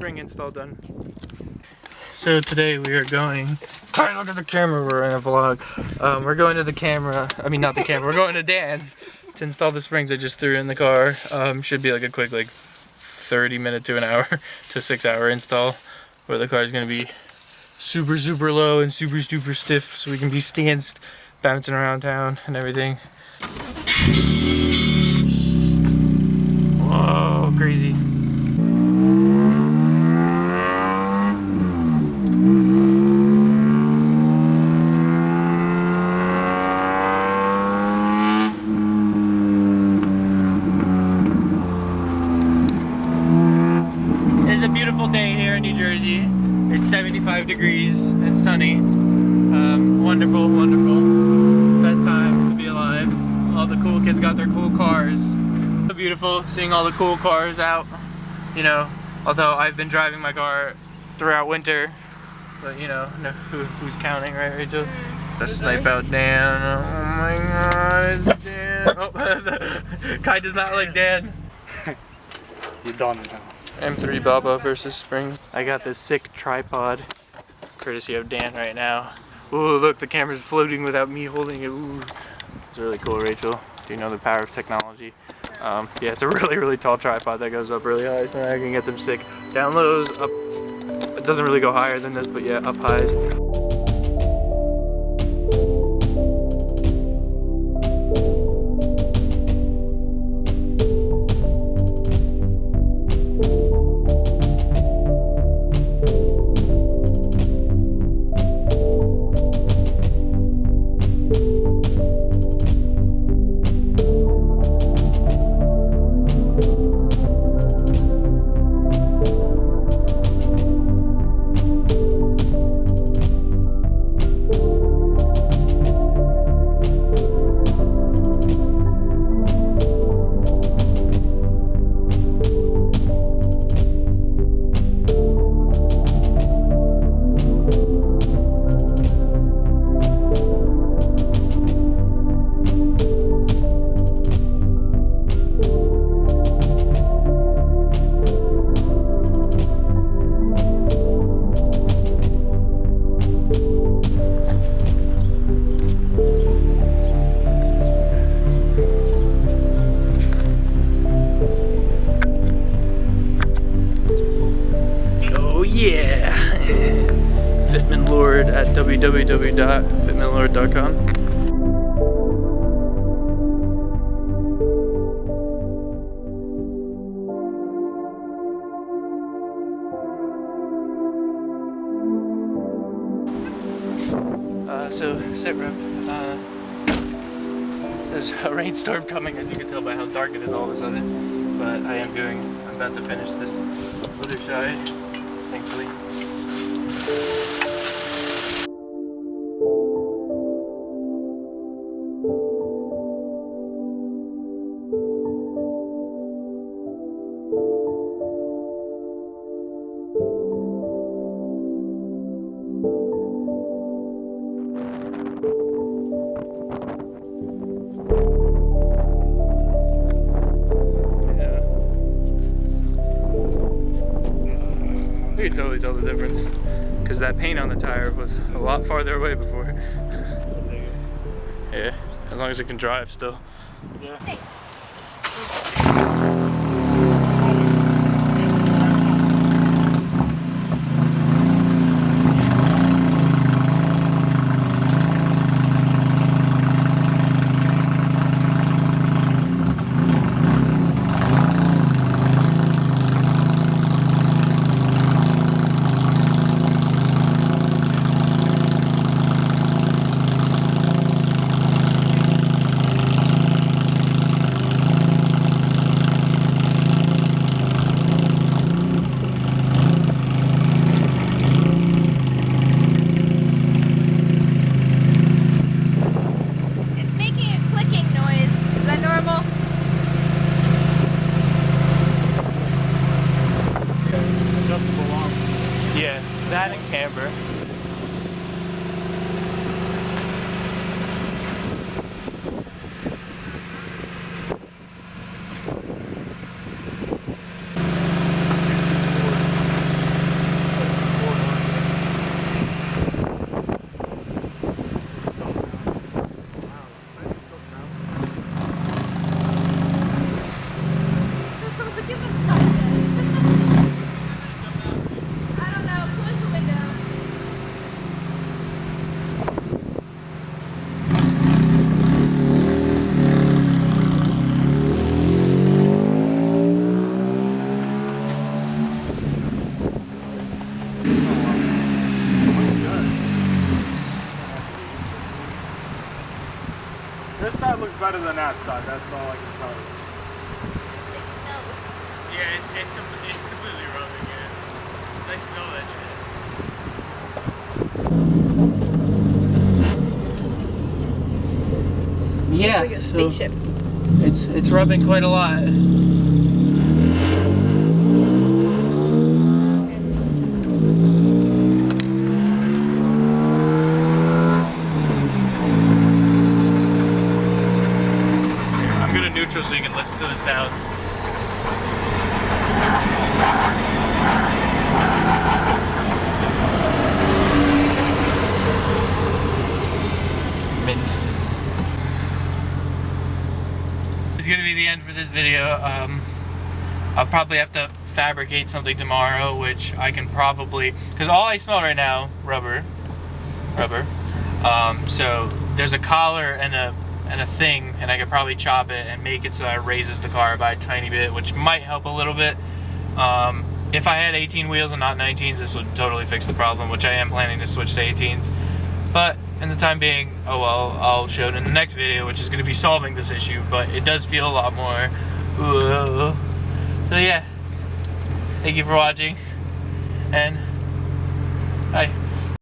spring install done. So today we are going, Kyle, look at the camera, we're in a vlog. We're going to the camera, I mean not the camera, we're going to Dan's to install the springs I just threw in the car. Should be like a quick 30 minute to an hour to 6 hour install where the car is going to be super low and super stiff so we can be stanced, bouncing around town and everything. Whoa, crazy. It's a beautiful day here in New Jersey. It's 75 degrees and sunny. Wonderful. Best time to be alive. All the cool kids got their cool cars. So beautiful seeing all the cool cars out. You know, although I've been driving my car throughout winter, but you know who's counting, right, Rachel? The snipe out Dan. Oh my God, it's Dan. Oh, Kai does not like Dan. You're done now. M3 Baba versus Springs. I got this sick tripod, courtesy of Dan right now. Ooh, look, the camera's floating without me holding it. Ooh, it's really cool, Rachel. Do you know the power of technology? Yeah, it's a really tall tripod that goes up really high, so I can get them sick. Down lows, up. It doesn't really go higher than this, but yeah, up high. Yeah! Fitment Lord at www.fitmentlord.com. So sit rep. There's a rainstorm coming, as you can tell by how dark it is all of a sudden. But I'm about to finish this other side, thankfully. You can totally tell the difference because that paint on the tire was a lot farther away before. Yeah, as long as it can drive still. Yeah. That and camber. better than that side. That's all I can tell you. Yeah, it's completely rubbing. Yeah, I smell that shit. Yeah, It's like a spaceship. It's rubbing quite a lot. I'm gonna neutral so you can listen to the sounds. Mint. It's gonna be the end for this video. I'll probably have to fabricate something tomorrow, which I can probably, because all I smell right now, rubber. So there's a collar and a thing, and I could probably chop it and make it so it raises the car by a tiny bit, which might help a little bit. If I had 18 wheels and not 19s, this would totally fix the problem, which I am planning to switch to 18s. But in the time being, oh well, I'll show it in the next video, which is going to be solving this issue, but it does feel a lot more. Whoa. So yeah, thank you for watching, and bye.